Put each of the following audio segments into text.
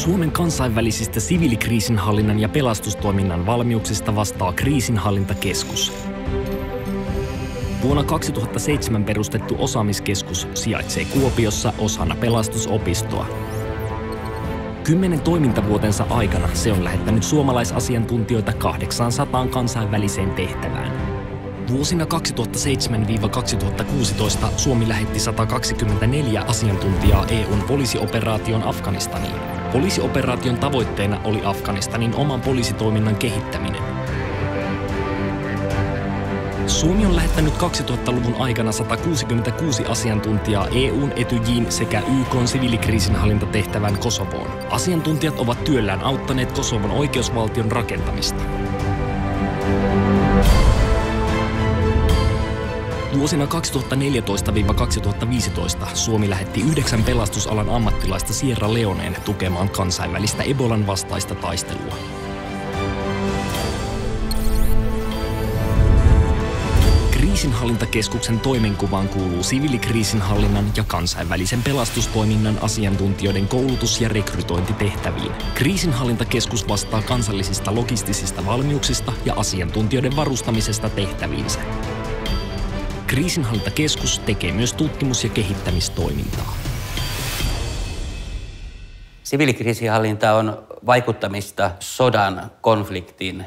Suomen kansainvälisistä siviilikriisinhallinnan ja pelastustoiminnan valmiuksista vastaa Kriisinhallintakeskus. Vuonna 2007 perustettu osaamiskeskus sijaitsee Kuopiossa osana pelastusopistoa. 10 toimintavuotensa aikana se on lähettänyt suomalaisasiantuntijoita 800 kansainväliseen tehtävään. Vuosina 2007–2016 Suomi lähetti 124 asiantuntijaa EU:n poliisioperaation Afganistaniin. Poliisioperaation tavoitteena oli Afganistanin oman poliisitoiminnan kehittäminen. Suomi on lähettänyt 2000-luvun aikana 166 asiantuntijaa EU:n, Etyjiin sekä YK:n siviilikriisinhallintatehtävään Kosovoon. Asiantuntijat ovat työllään auttaneet Kosovon oikeusvaltion rakentamista. Vuosina 2014–2015 Suomi lähetti 9 pelastusalan ammattilaista Sierra Leoneen tukemaan kansainvälistä Ebolan vastaista taistelua. Kriisinhallintakeskuksen toimenkuvaan kuuluu siviilikriisinhallinnan ja kansainvälisen pelastustoiminnan asiantuntijoiden koulutus- ja rekrytointitehtäviin. Kriisinhallintakeskus vastaa kansallisista logistisista valmiuksista ja asiantuntijoiden varustamisesta tehtäviinsä. Kriisinhallintakeskus tekee myös tutkimus- ja kehittämistoimintaa. Siviilikriisinhallinta on vaikuttamista sodan, konfliktin,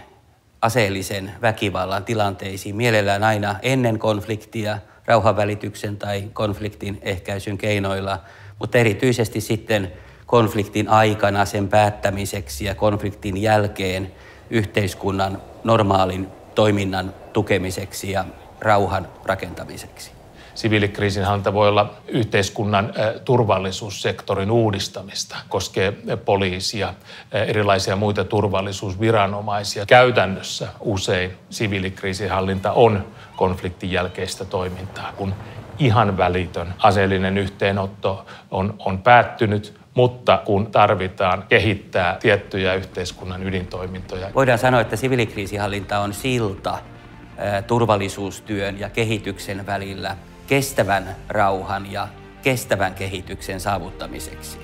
aseellisen väkivallan tilanteisiin, mielellään aina ennen konfliktia, rauhanvälityksen tai konfliktin ehkäisyn keinoilla, mutta erityisesti sitten konfliktin aikana sen päättämiseksi ja konfliktin jälkeen yhteiskunnan normaalin toiminnan tukemiseksi ja rauhan rakentamiseksi. Siviilikriisinhallinta voi olla yhteiskunnan turvallisuussektorin uudistamista, koskee poliisia, erilaisia muita turvallisuusviranomaisia. Käytännössä usein siviilikriisinhallinta on konfliktin jälkeistä toimintaa, kun ihan välitön aseellinen yhteenotto on päättynyt, mutta kun tarvitaan kehittää tiettyjä yhteiskunnan ydintoimintoja. Voidaan sanoa, että siviilikriisinhallinta on silta turvallisuustyön ja kehityksen välillä kestävän rauhan ja kestävän kehityksen saavuttamiseksi.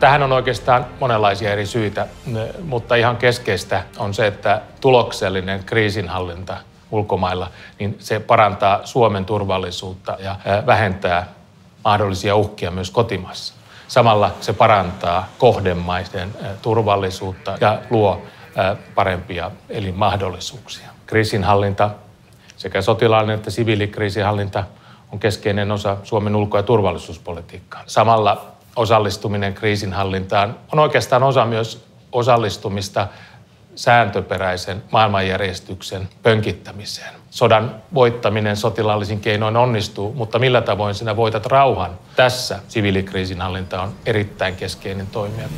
Tähän on oikeastaan monenlaisia eri syitä, mutta ihan keskeistä on se, että tuloksellinen kriisinhallinta ulkomailla, niin se parantaa Suomen turvallisuutta ja vähentää mahdollisia uhkia myös kotimaassa. Samalla se parantaa kohdemaiden turvallisuutta ja luo parempia elinmahdollisuuksia. Kriisinhallinta, sekä sotilaallinen että siviilikriisinhallinta, on keskeinen osa Suomen ulko- ja turvallisuuspolitiikkaa. Samalla osallistuminen kriisinhallintaan on oikeastaan osa myös osallistumista sääntöperäisen maailmanjärjestyksen pönkittämiseen. Sodan voittaminen sotilaallisin keinoin onnistuu, mutta millä tavoin sinä voitat rauhan? Tässä siviilikriisinhallinta on erittäin keskeinen toimija.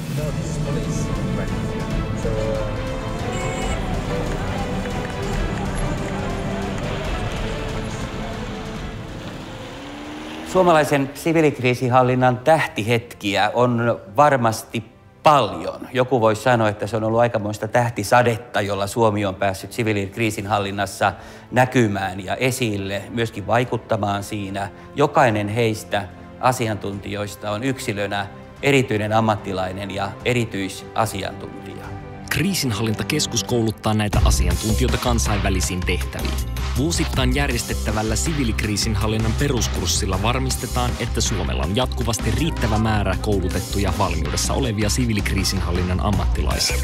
Suomalaisen siviilikriisinhallinnan tähtihetkiä on varmasti paljon. Joku voisi sanoa, että se on ollut aikamoista tähtisadetta, jolla Suomi on päässyt siviilikriisinhallinnassa näkymään ja esille, myöskin vaikuttamaan siinä. Jokainen heistä asiantuntijoista on yksilönä erityinen ammattilainen ja erityisasiantuntija. Kriisinhallintakeskus kouluttaa näitä asiantuntijoita kansainvälisiin tehtäviin. Vuosittain järjestettävällä siviilikriisinhallinnan peruskurssilla varmistetaan, että Suomella on jatkuvasti riittävä määrä koulutettuja valmiudessa olevia siviilikriisinhallinnan ammattilaisia.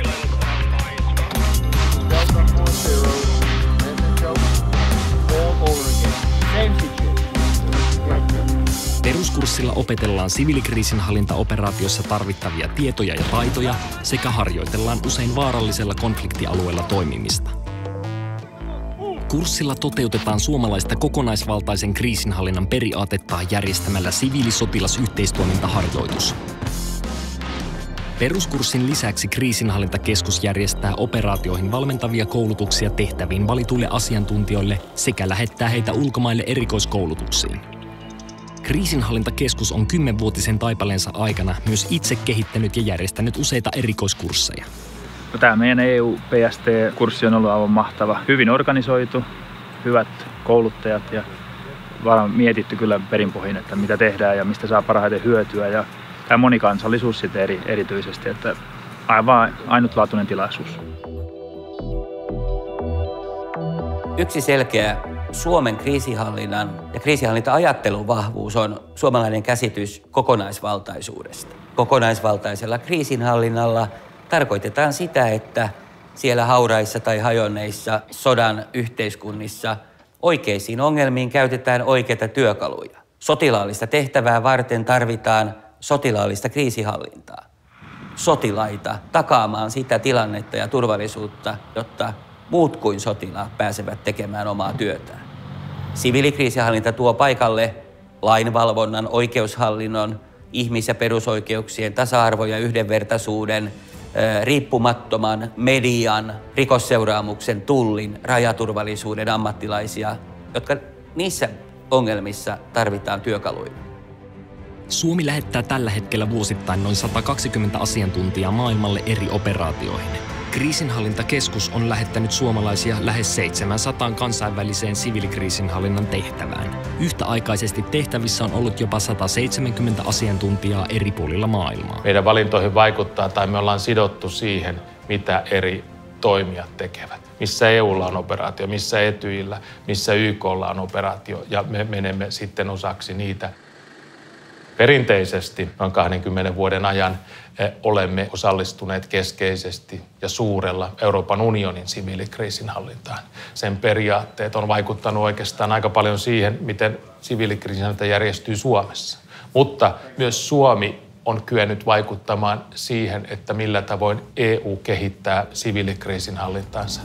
Peruskurssilla opetellaan siviilikriisinhallintaoperaatiossa tarvittavia tietoja ja taitoja sekä harjoitellaan usein vaarallisella konfliktialueella toimimista. Kurssilla toteutetaan suomalaista kokonaisvaltaisen kriisinhallinnan periaatetta järjestämällä siviilisotilasyhteistoimintaharjoitus. Peruskurssin lisäksi Kriisinhallintakeskus järjestää operaatioihin valmentavia koulutuksia tehtäviin valituille asiantuntijoille sekä lähettää heitä ulkomaille erikoiskoulutuksiin. Kriisinhallintakeskus on 10-vuotisen taipaleensa aikana myös itse kehittänyt ja järjestänyt useita erikoiskursseja. Tämä meidän EU-PST-kurssi on ollut aivan mahtava. Hyvin organisoitu, hyvät kouluttajat ja mietitty kyllä perinpohjin, että mitä tehdään ja mistä saa parhaiten hyötyä. Ja tämä monikansallisuus sitten erityisesti, että aivan ainutlaatuinen tilaisuus. Yksi selkeä Suomen kriisinhallinnan ja kriisinhallinta-ajattelun vahvuus on suomalainen käsitys kokonaisvaltaisuudesta. Kokonaisvaltaisella kriisinhallinnalla tarkoitetaan sitä, että siellä hauraissa tai hajonneissa sodan yhteiskunnissa oikeisiin ongelmiin käytetään oikeita työkaluja. Sotilaallista tehtävää varten tarvitaan sotilaallista kriisinhallintaa. Sotilaita takaamaan sitä tilannetta ja turvallisuutta, jotta muut kuin sotilaat pääsevät tekemään omaa työtään. Siviilikriisinhallinta tuo paikalle lainvalvonnan, oikeushallinnon, ihmis- ja perusoikeuksien, tasa-arvo- ja yhdenvertaisuuden, riippumattoman median, rikosseuraamuksen, tullin, rajaturvallisuuden ammattilaisia, jotka niissä ongelmissa tarvitaan työkaluja. Suomi lähettää tällä hetkellä vuosittain noin 120 asiantuntijaa maailmalle eri operaatioihin. Kriisinhallintakeskus on lähettänyt suomalaisia lähes 700 kansainväliseen siviilikriisinhallinnan tehtävään. Yhtäaikaisesti tehtävissä on ollut jopa 170 asiantuntijaa eri puolilla maailmaa. Meidän valintoihin vaikuttaa tai me ollaan sidottu siihen, mitä eri toimijat tekevät. Missä EUlla on operaatio, missä Etyjillä, missä YKlla on operaatio ja me menemme sitten osaksi niitä. Perinteisesti noin 20 vuoden ajan olemme osallistuneet keskeisesti ja suurella Euroopan unionin siviilikriisinhallintaan. Sen periaatteet on vaikuttanut oikeastaan aika paljon siihen, miten siviilikriisinhallinta järjestyy Suomessa. Mutta myös Suomi on kyennyt vaikuttamaan siihen, että millä tavoin EU kehittää siviilikriisinhallintaansa.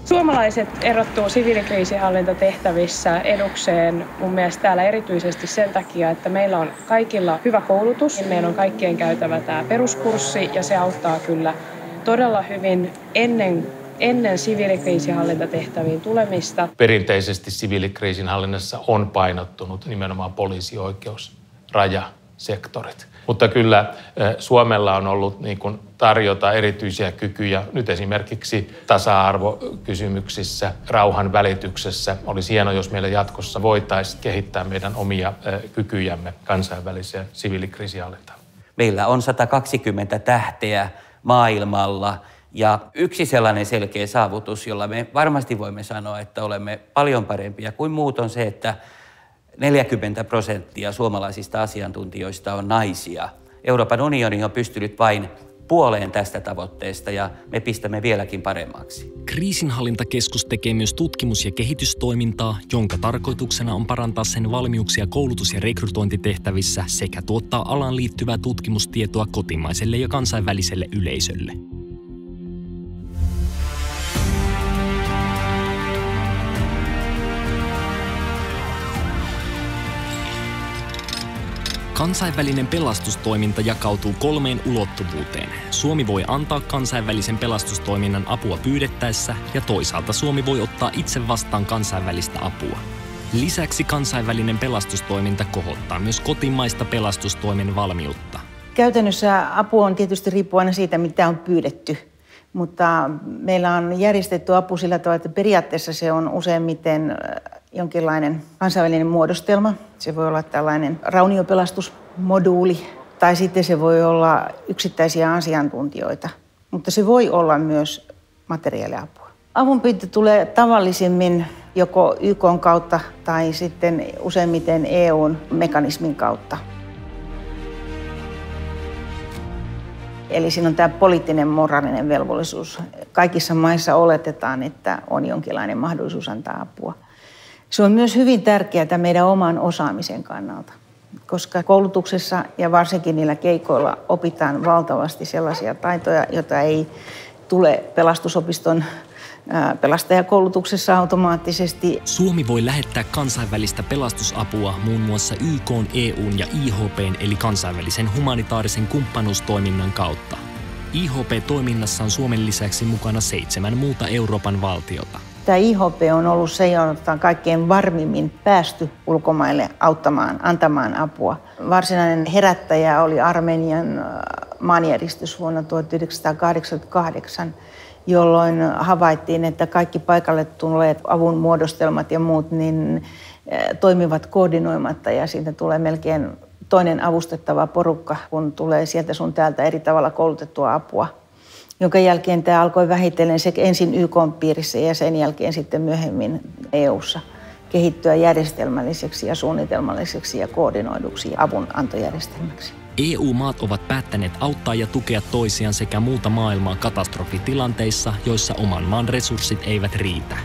Suomalaiset erottuu siviilikriisinhallintatehtävissä edukseen mun mielestä täällä erityisesti sen takia, että meillä on kaikilla hyvä koulutus. Meillä on kaikkien käytävä tämä peruskurssi ja se auttaa kyllä todella hyvin ennen siviilikriisinhallintatehtäviin tulemista. Perinteisesti siviilikriisinhallinnassa on painottunut nimenomaan poliisioikeus, rajasektorit. Mutta kyllä Suomella on ollut tarjota erityisiä kykyjä nyt esimerkiksi tasa-arvokysymyksissä, rauhan välityksessä. Olisi hienoa, jos meillä jatkossa voitaisiin kehittää meidän omia kykyjämme kansainväliseen siviilikriisinhallintaan. Meillä on 120 tähteä maailmalla ja yksi sellainen selkeä saavutus, jolla me varmasti voimme sanoa, että olemme paljon parempia kuin muut, on se, että 40% suomalaisista asiantuntijoista on naisia. Euroopan unioni on pystynyt vain puoleen tästä tavoitteesta ja me pistämme vieläkin paremmaksi. Kriisinhallintakeskus tekee myös tutkimus- ja kehitystoimintaa, jonka tarkoituksena on parantaa sen valmiuksia koulutus- ja rekrytointitehtävissä sekä tuottaa alaan liittyvää tutkimustietoa kotimaiselle ja kansainväliselle yleisölle. Kansainvälinen pelastustoiminta jakautuu 3 ulottuvuuteen. Suomi voi antaa kansainvälisen pelastustoiminnan apua pyydettäessä ja toisaalta Suomi voi ottaa itse vastaan kansainvälistä apua. Lisäksi kansainvälinen pelastustoiminta kohottaa myös kotimaista pelastustoimen valmiutta. Käytännössä apu on tietysti riippuu aina siitä, mitä on pyydetty. Mutta meillä on järjestetty apu sillä tavalla, että periaatteessa se on useimmiten jonkinlainen kansainvälinen muodostelma. Se voi olla tällainen rauniopelastusmoduuli tai sitten se voi olla yksittäisiä asiantuntijoita. Mutta se voi olla myös materiaaliapua. Avunpyyntö tulee tavallisimmin joko YK:n kautta tai sitten useimmiten EU:n mekanismin kautta. Eli siinä on tämä poliittinen moraalinen velvollisuus. Kaikissa maissa oletetaan, että on jonkinlainen mahdollisuus antaa apua. Se on myös hyvin tärkeää meidän oman osaamisen kannalta, koska koulutuksessa ja varsinkin niillä keikoilla opitaan valtavasti sellaisia taitoja, joita ei tule pelastusopiston pelastajakoulutuksessa automaattisesti. Suomi voi lähettää kansainvälistä pelastusapua muun muassa YK:n, EU:n ja IHP:n eli kansainvälisen humanitaarisen kumppanuustoiminnan kautta. IHP-toiminnassa on Suomen lisäksi mukana 7 muuta Euroopan valtiota. Tämä IHP on ollut se, jota on kaikkein varmimmin päästy ulkomaille auttamaan, antamaan apua. Varsinainen herättäjä oli Armenian maanjäristys vuonna 1988, jolloin havaittiin, että kaikki paikalle tulleet avun muodostelmat ja muut niin toimivat koordinoimatta ja siitä tulee melkein toinen avustettava porukka, kun tulee sieltä sun täältä eri tavalla koulutettua apua. Jonka jälkeen tämä alkoi vähitellen sekä ensin YK-piirissä ja sen jälkeen sitten myöhemmin EU:ssa kehittyä järjestelmälliseksi ja suunnitelmalliseksi ja koordinoiduksi avunantojärjestelmäksi. EU-maat ovat päättäneet auttaa ja tukea toisiaan sekä muuta maailmaa katastrofitilanteissa, joissa oman maan resurssit eivät riitä.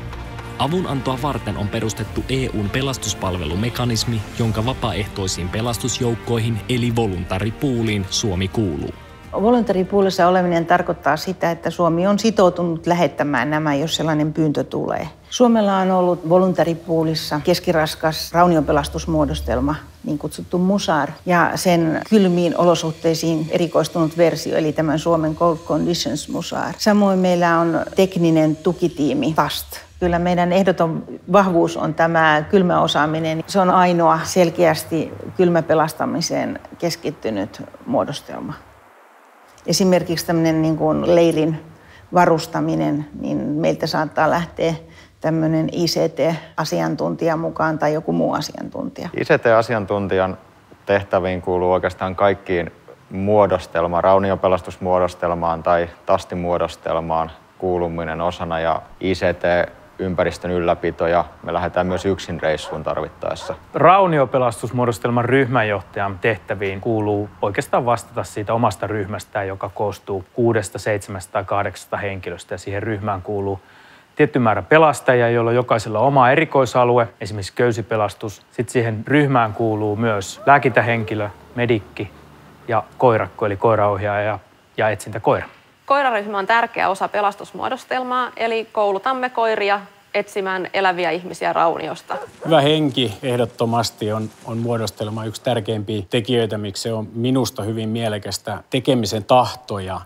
Avunantoa varten on perustettu EU:n pelastuspalvelumekanismi, jonka vapaaehtoisiin pelastusjoukkoihin eli voluntaripooliin Suomi kuuluu. Voluntaripoolissa oleminen tarkoittaa sitä, että Suomi on sitoutunut lähettämään nämä, jos sellainen pyyntö tulee. Suomella on ollut voluntaripoolissa keskiraskas rauniopelastusmuodostelma, niin kutsuttu MUSAR, ja sen kylmiin olosuhteisiin erikoistunut versio, eli tämän Suomen Cold Conditions MUSAR. Samoin meillä on tekninen tukitiimi TAST. Kyllä meidän ehdoton vahvuus on tämä kylmäosaaminen. Se on ainoa selkeästi kylmäpelastamiseen keskittynyt muodostelma. Esimerkiksi tämmöinen niin kuin leirin varustaminen, niin meiltä saattaa lähteä tämmöinen ICT-asiantuntija mukaan tai joku muu asiantuntija. ICT-asiantuntijan tehtäviin kuuluu oikeastaan kaikkiin rauniopelastusmuodostelmaan tai tastimuodostelmaan kuuluminen osana ja ICT-ympäristön ylläpito ja me lähdetään myös yksin reissuun tarvittaessa. Rauniopelastusmuodostelman ryhmänjohtajan tehtäviin kuuluu oikeastaan vastata siitä omasta ryhmästään, joka koostuu 6, 7 tai 8 henkilöstä ja siihen ryhmään kuuluu tietty määrä pelastajia, joilla jokaisella on oma erikoisalue, esimerkiksi köysipelastus. Sitten siihen ryhmään kuuluu myös lääkintähenkilö, medikki ja koirakko, eli koiraohjaaja ja etsintäkoira. Koiraryhmä on tärkeä osa pelastusmuodostelmaa, eli koulutamme koiria etsimään eläviä ihmisiä rauniosta. Hyvä henki ehdottomasti on muodostelma yksi tärkeimpiä tekijöitä, miksi se on minusta hyvin mielekästä tekemisen tahtoja.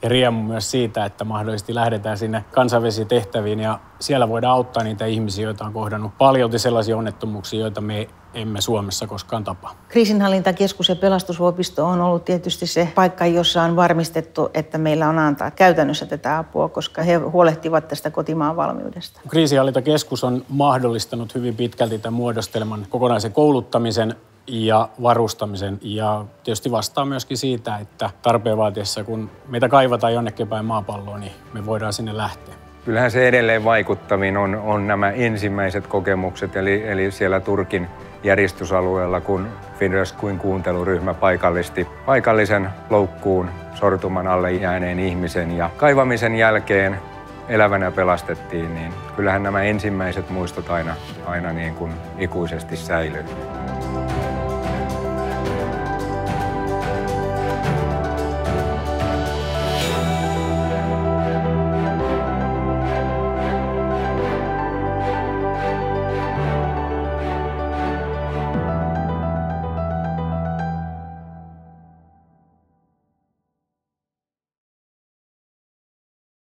Ja riemu myös siitä, että mahdollisesti lähdetään sinne kansainvälisiin tehtäviin ja siellä voidaan auttaa niitä ihmisiä, joita on kohdannut paljolti sellaisia onnettomuuksia, joita me emme Suomessa koskaan tapaa. Kriisinhallintakeskus ja pelastusvuopisto on ollut tietysti se paikka, jossa on varmistettu, että meillä on antaa käytännössä tätä apua, koska he huolehtivat tästä kotimaan valmiudesta. Kriisinhallintakeskus on mahdollistanut hyvin pitkälti tämän muodostelman kokonaisen kouluttamisen ja varustamisen ja tietysti vastaa myöskin siitä, että tarpeen vaatiessa, kun meitä kaivataan jonnekin päin maapalloa, niin me voidaan sinne lähteä. Kyllähän se edelleen vaikuttavin on nämä ensimmäiset kokemukset, eli siellä Turkin järjestysalueella, kun Fidesz kuin kuunteluryhmä paikallisti paikallisen loukkuun sortuman alle jääneen ihmisen ja kaivamisen jälkeen elävänä pelastettiin, niin kyllähän nämä ensimmäiset muistot aina niin kuin ikuisesti säilyy.